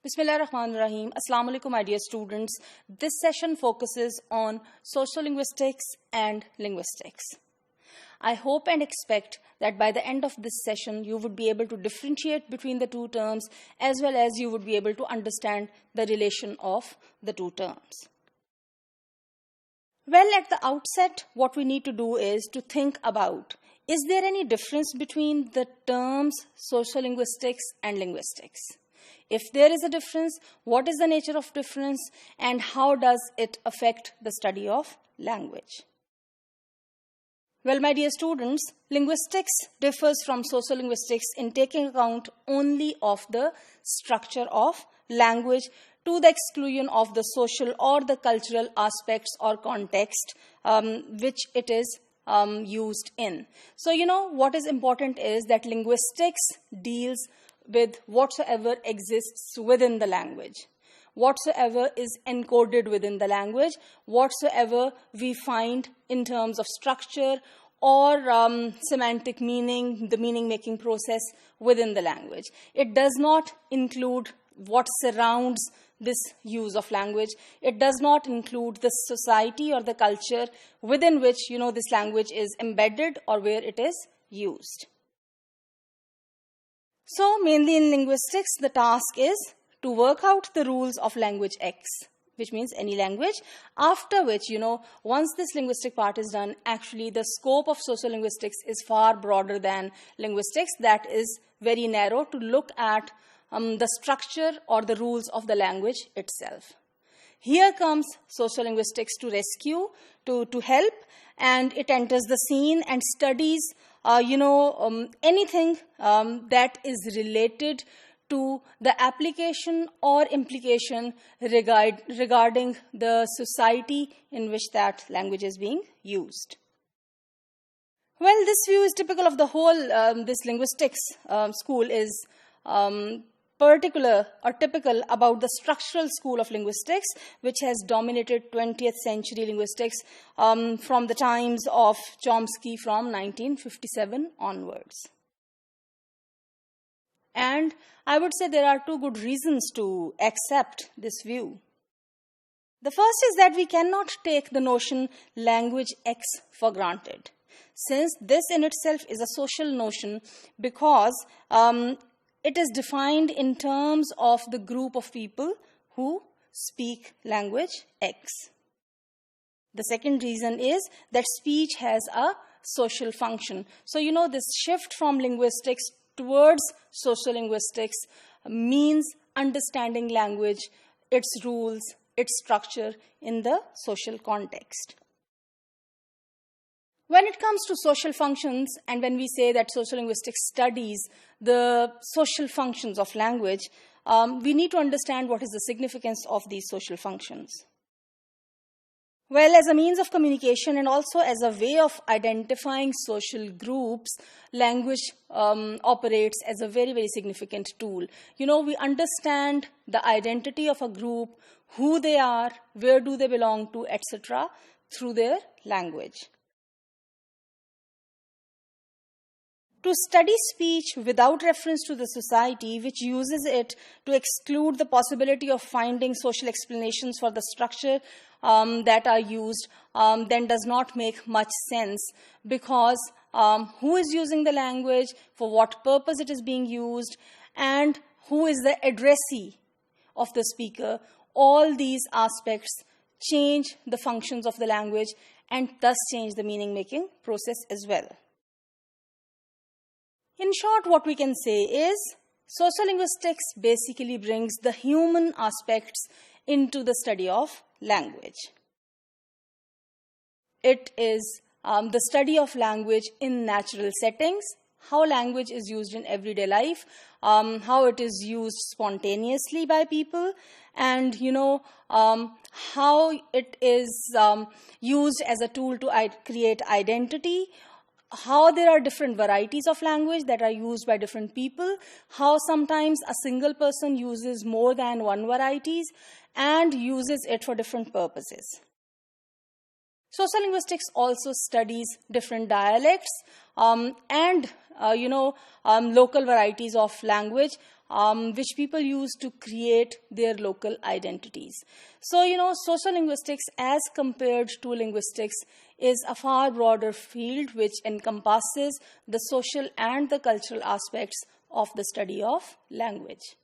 Bismillahirrahmanirrahim. Assalamu alaikum, my dear students. This session focuses on sociolinguistics and linguistics. I hope and expect that by the end of this session, you would be able to differentiate between the two terms as well as you would be able to understand the relation of the two terms. Well, at the outset, what we need to do is to think about, is there any difference between the terms sociolinguistics and linguistics? If there is a difference, what is the nature of difference and how does it affect the study of language? Well, my dear students, linguistics differs from sociolinguistics in taking account only of the structure of language to the exclusion of the social or the cultural aspects or context which it is used in. So, what is important is that linguistics deals with whatsoever exists within the language, whatsoever is encoded within the language, whatsoever we find in terms of structure or semantic meaning, the meaning-making process within the language. It does not include what surrounds this use of language. It does not include the society or the culture within which, this language is embedded or where it is used. So, mainly in linguistics, the task is to work out the rules of language X, which means any language, after which, once this linguistic part is done, actually the scope of sociolinguistics is far broader than linguistics. That is very narrow to look at the structure or the rules of the language itself. Here comes sociolinguistics to rescue, to help, and it enters the scene and studies anything that is related to the application or implication regarding the society in which that language is being used. Well, this view is typical of the whole, this linguistics school is particular or typical about the structural school of linguistics, which has dominated 20th century linguistics from the times of Chomsky from 1957 onwards. And I would say there are two good reasons to accept this view. The first is that we cannot take the notion language X for granted, since this in itself is a social notion because it is defined in terms of the group of people who speak language X. The second reason is that speech has a social function. So, this shift from linguistics towards sociolinguistics means understanding language, its rules, its structure in the social context. When it comes to social functions, and when we say that sociolinguistics studies the social functions of language, we need to understand what is the significance of these social functions. Well, as a means of communication and also as a way of identifying social groups, language operates as a very, very significant tool. We understand the identity of a group, who they are, where do they belong to, etc., through their language. To study speech without reference to the society, which uses it to exclude the possibility of finding social explanations for the structure that are used, then does not make much sense, because who is using the language, for what purpose it is being used, and who is the addressee of the speaker, all these aspects change the functions of the language and thus change the meaning-making process as well. In short, what we can say is sociolinguistics basically brings the human aspects into the study of language. It is the study of language in natural settings, how language is used in everyday life, how it is used spontaneously by people, and how it is used as a tool to create identity, how there are different varieties of language that are used by different people, how sometimes a single person uses more than one varieties and uses it for different purposes. Sociolinguistics also studies different dialects and local varieties of language, which people use to create their local identities. So, sociolinguistics as compared to linguistics is a far broader field which encompasses the social and the cultural aspects of the study of language.